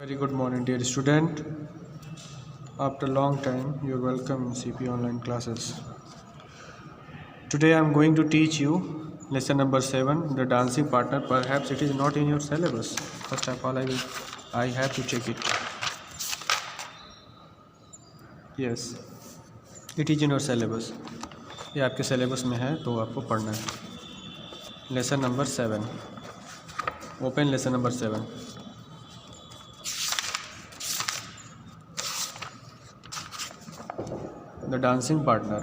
Very good morning, dear student. After a long time, you are welcome in CP online classes. Today I am going to teach you lesson number 7, the dancing partner. Perhaps it is not in your syllabus. First of all, I have to check it. Yes, it is in your syllabus. ये आपके syllabus में है तो आपको पढ़ना है. Lesson number 7. Open lesson number 7. The dancing partner.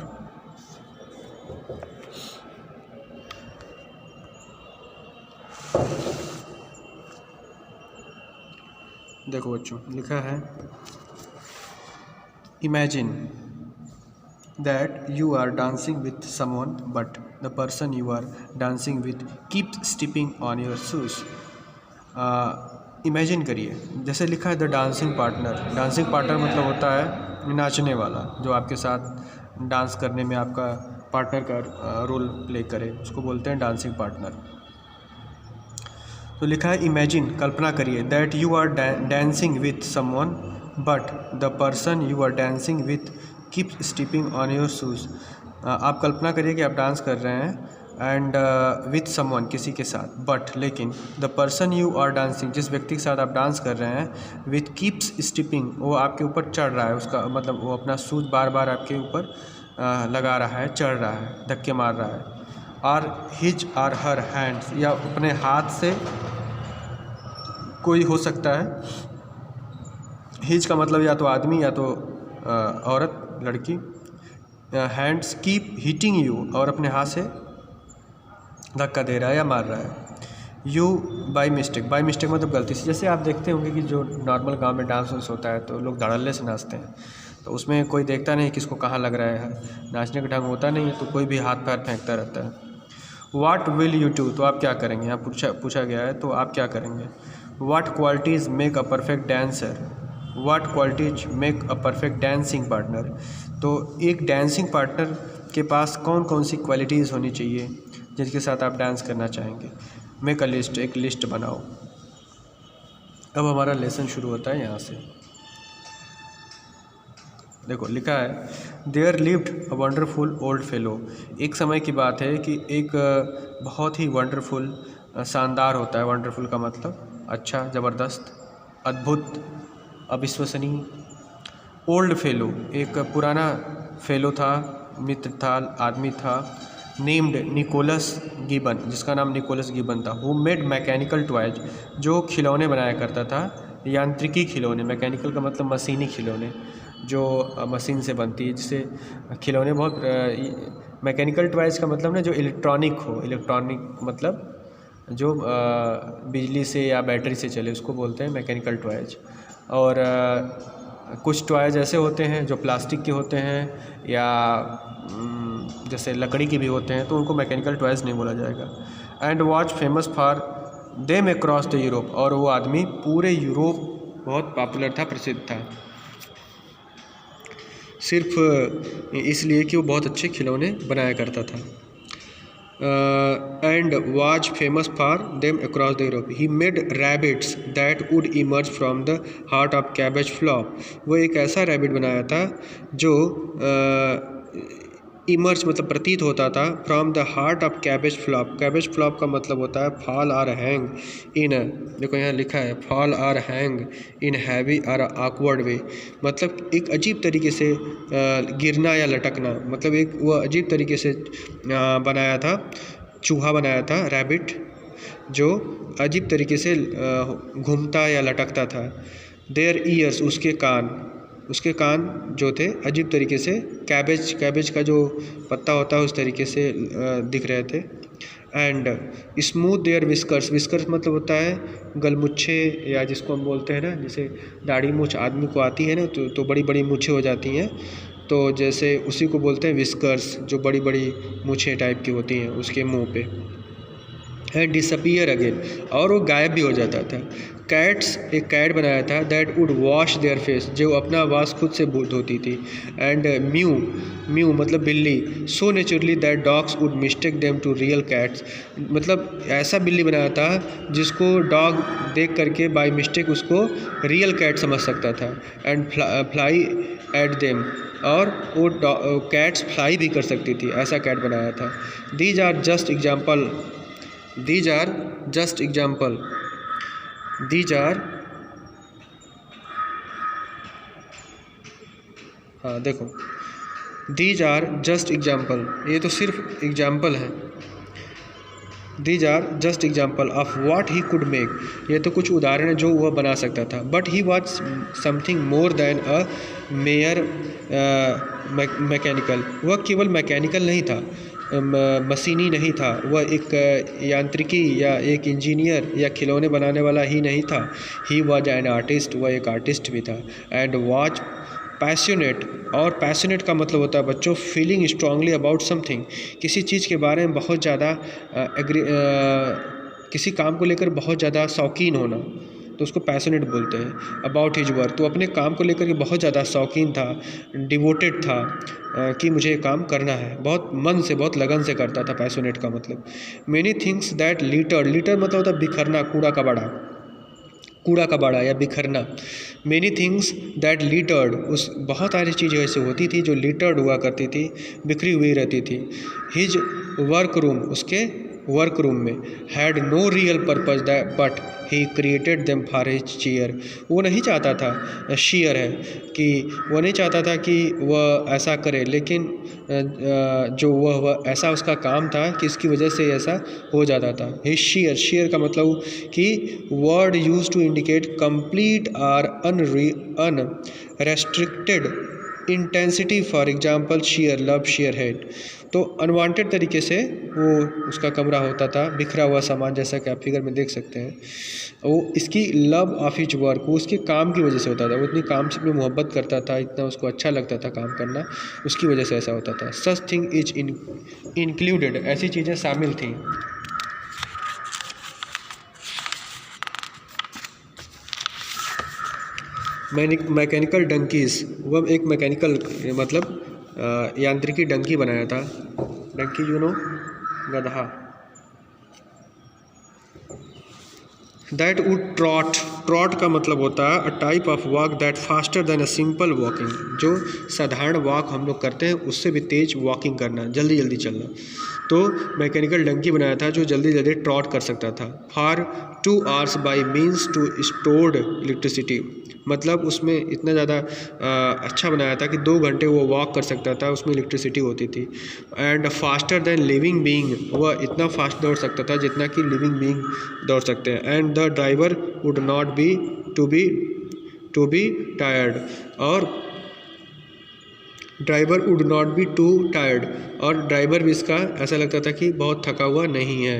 देखो बच्चों, लिखा है Imagine that you are dancing with someone, but the person you are dancing with keeps stepping on your shoes. Imagine करिए, जैसे लिखा है the dancing partner. Dancing partner मतलब होता है नाचने वाला, जो आपके साथ डांस करने में आपका पार्टनर का रोल प्ले करे, उसको बोलते हैं डांसिंग पार्टनर. तो लिखा है इमेजिन, कल्पना करिए, that you are dancing with someone but the person you are dancing with keep stepping on your shoes. आप कल्पना करिए कि आप डांस कर रहे हैं एंड विथ समवन, किसी के साथ, बट लेकिन the person you are dancing, जिस व्यक्ति के साथ आप डांस कर रहे हैं, विथ कीप्स स्टेपिंग, वो आपके ऊपर चढ़ रहा है. उसका मतलब वो अपना शूज बार बार आपके ऊपर लगा रहा है, चढ़ रहा है, धक्के मार रहा है. और हिज और हर हैंड्स, या अपने हाथ से, कोई हो सकता है. हिज का मतलब या तो आदमी या तो औरत, लड़की. हैंड्स कीप हिटिंग यू, और अपने हाथ से धक्का दे रहा है या मार रहा है. You by mistake, by mistake मतलब गलती से. जैसे आप देखते होंगे कि जो नॉर्मल गांव में डांस वांस होता है तो लोग धड़ल्ले से नाचते हैं, तो उसमें कोई देखता नहीं किसको कहाँ लग रहा है, नाचने का ढंग होता नहीं है, तो कोई भी हाथ पैर फेंकता रहता है. व्हाट विल यू डू, तो आप क्या करेंगे, यहाँ पूछा गया है, तो आप क्या करेंगे. What qualities make a perfect dancer, what qualities make a perfect dancing partner. तो एक डांसिंग पार्टनर के पास कौन कौन सी क्वालिटीज़ होनी चाहिए जिनके साथ आप डांस करना चाहेंगे. मेक अ लिस्ट, एक लिस्ट बनाओ. अब हमारा लेसन शुरू होता है यहाँ से. देखो लिखा है, there lived a wonderful old fellow. एक समय की बात है कि एक बहुत ही वंडरफुल, शानदार होता है. वंडरफुल का मतलब अच्छा, ज़बरदस्त, अद्भुत, अविश्वसनीय. ओल्ड फेलो, एक पुराना फेलो था, मित्र था, आदमी था. नेम्ड निकोलस गिबन, जिसका नाम निकोलस गिबन था. हु मेड मैकेनिकल टॉयज, जो खिलौने बनाया करता था, यांत्रिकी खिलौने. मैकेनिकल का मतलब मशीनी खिलौने, जो मशीन से बनती है, जिससे खिलौने बहुत. मैकेनिकल टॉयज का मतलब ना जो इलेक्ट्रॉनिक हो, इलेक्ट्रॉनिक मतलब जो बिजली से या बैटरी से चले, उसको बोलते हैं मैकेनिकल टॉयज. और कुछ टॉयज ऐसे होते हैं जो प्लास्टिक के होते हैं या जैसे लकड़ी के भी होते हैं, तो उनको मैकेनिकल टॉयज नहीं बोला जाएगा. And was famous for them across the Europe, और वो आदमी पूरे यूरोप बहुत पॉपुलर था, प्रसिद्ध था, सिर्फ इसलिए कि वो बहुत अच्छे खिलौने बनाया करता था. And was famous for them across the Europe. He made rabbits that would emerge from the heart of cabbage flop. वो एक ऐसा रैबिट बनाया था जो इमर्ज मतलब प्रतीत होता था, from the heart of cabbage flop. Cabbage flop का मतलब होता है फॉल आर हैंग इन, देखो यहाँ लिखा है fall or hang in heavy और ऑकवर्ड वे. मतलब एक अजीब तरीके से गिरना या लटकना, मतलब एक वो अजीब तरीके से बनाया था, चूहा बनाया था, रैबिट, जो अजीब तरीके से घूमता या लटकता था. देयर ईयर्स, उसके कान जो थे अजीब तरीके से कैबेज का जो पत्ता होता है उस तरीके से दिख रहे थे. एंड स्मूथ देयर विस्कर्स मतलब होता है गलमुच्छे, या जिसको हम बोलते हैं ना, जैसे दाढ़ी मूछ आदमी को आती है ना, तो बड़ी बड़ी मूछें हो जाती हैं, तो जैसे उसी को बोलते हैं विस्कर्स, जो बड़ी बड़ी मूछें टाइप की होती हैं उसके मुंह पे. एंड डिसअपियर अगेन, और वो गायब भी हो जाता था। कैट्स, एक कैट बनाया था that would wash their face, जो अपना वास खुद से धोती थी। एंड म्यू, म्यू मतलब बिल्ली, so naturally that dogs would mistake them to real cats, मतलब ऐसा बिल्ली बनाया था जिसको डॉग देख करके बाय मिस्टेक उसको रियल कैट समझ सकता था। एंड फ्लाई एट देम, और वो कैट्स फ्लाई भी कर सकती थी, ऐसा कैट बनाया था। These are just example, these are just example, these are, हाँ देखो, these are just example, ये तो सिर्फ एग्जाम्पल है। These are just example of what he could make, ये तो कुछ उदाहरण है जो वह बना सकता था। But he was something more than a mere mechanical, वह केवल मैकेनिकल नहीं था, मशीनी नहीं था, वह एक यांत्रिकी या एक इंजीनियर या खिलौने बनाने वाला ही नहीं था। ही वॉज एन आर्टिस्ट, वह एक आर्टिस्ट भी था। एंड वॉज पैशनेट, और पैशनेट का मतलब होता है बच्चों फीलिंग स्ट्रांगली अबाउट समथिंग, किसी चीज़ के बारे में बहुत ज़्यादा किसी काम को लेकर बहुत ज़्यादा शौकीन होना, तो उसको पैशनेट बोलते हैं। अबाउट हिज वर्क, तो अपने काम को लेकर के बहुत ज़्यादा शौकीन था, डिवोटेड था, कि मुझे ये काम करना है, बहुत मन से बहुत लगन से करता था, पैशनेट का मतलब। Many things that littered, litre मतलब होता है बिखरना, कूड़ा कबाड़ा या बिखरना। मैनी थिंग्स दैट लिटर्ड, उस बहुत सारी चीज़ें ऐसे होती थी जो लिटर्ड हुआ करती थी, बिखरी हुई रहती थी। हिज वर्क रूम, उसके वर्क रूम में, had no real purpose but he created them for his cheer, वो नहीं चाहता था, शेयर है कि वो नहीं चाहता था कि वह ऐसा करे, लेकिन जो वह ऐसा उसका काम था कि इसकी वजह से ऐसा हो जाता था। हिज शेयर, शेयर का मतलब कि word use to indicate complete or unrestricted intensity, for example sheer love, sheer hate. तो अनवांटेड तरीके से वो उसका कमरा होता था, बिखरा हुआ सामान, जैसा कि आप फिगर में देख सकते हैं। वो इसकी लव ऑफ हिज वर्क, वो उसके काम की वजह से होता था, वो इतनी काम से में मोहब्बत करता था, इतना उसको अच्छा लगता था काम करना, उसकी वजह से ऐसा होता था। सच थिंग इज इंक्लूडेड, ऐसी चीज़ें शामिल थीं। मैकेनिकल डंकीज़, वह एक मैकेनिकल मतलब यांत्रिकी डंकी बनाया था। डंकी यू नो, गधा। दैट वुड ट्रॉट, ट्रॉट का मतलब होता है a type of walk that faster than a simple walking, जो साधारण वॉक हम लोग करते हैं उससे भी तेज वॉकिंग करना, जल्दी जल्दी चलना। तो मैकेनिकल डंकी बनाया था जो जल्दी जल्दी ट्रॉट कर सकता था। For 2 hours by means to stored electricity, मतलब उसमें इतना ज़्यादा अच्छा बनाया था कि 2 घंटे वो वॉक कर सकता था, उसमें इलेक्ट्रिसिटी होती थी। And faster than living being, वह इतना फास्ट दौड़ सकता था जितना कि लिविंग बीइंग दौड़ सकते हैं। And the driver would not be to be tired, और driver would not be to tired, और ड्राइवर भी इसका ऐसा लगता था कि बहुत थका हुआ नहीं है,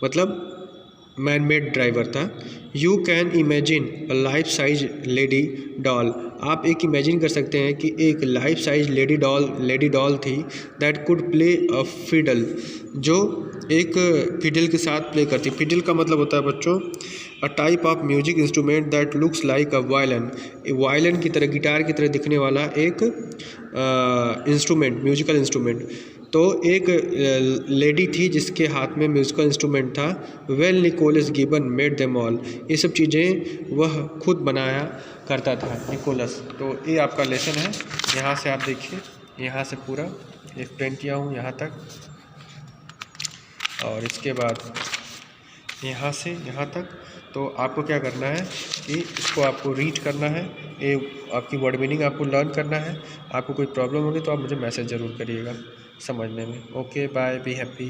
मतलब मैन मेड ड्राइवर था। You can imagine a life size lady doll, आप एक इमेजिन कर सकते हैं कि एक लाइफ साइज लेडी डॉल थी that could play a fiddle, जो एक फिडल के साथ प्ले करती। फिडल का मतलब होता है बच्चों a type of music instrument that looks like a violin, violin की तरह, गिटार की तरह दिखने वाला एक इंस्ट्रूमेंट, म्यूजिकल इंस्ट्रूमेंट। तो एक लेडी थी जिसके हाथ में म्यूजिकल इंस्ट्रूमेंट था। Well Nicholas Gibbon made them all, ये सब चीज़ें वह खुद बनाया करता था निकोलस। तो ये आपका लेसन है, यहाँ से आप देखिए, यहाँ से पूरा एक्सप्लेन किया हूँ यहाँ तक, और इसके बाद यहाँ से यहाँ तक। तो आपको क्या करना है कि इसको आपको रीड करना है, ये आपकी वर्ड मीनिंग आपको लर्न करना है। आपको कोई प्रॉब्लम होगी तो आप मुझे मैसेज ज़रूर करिएगा समझने में। Okay bye, be happy.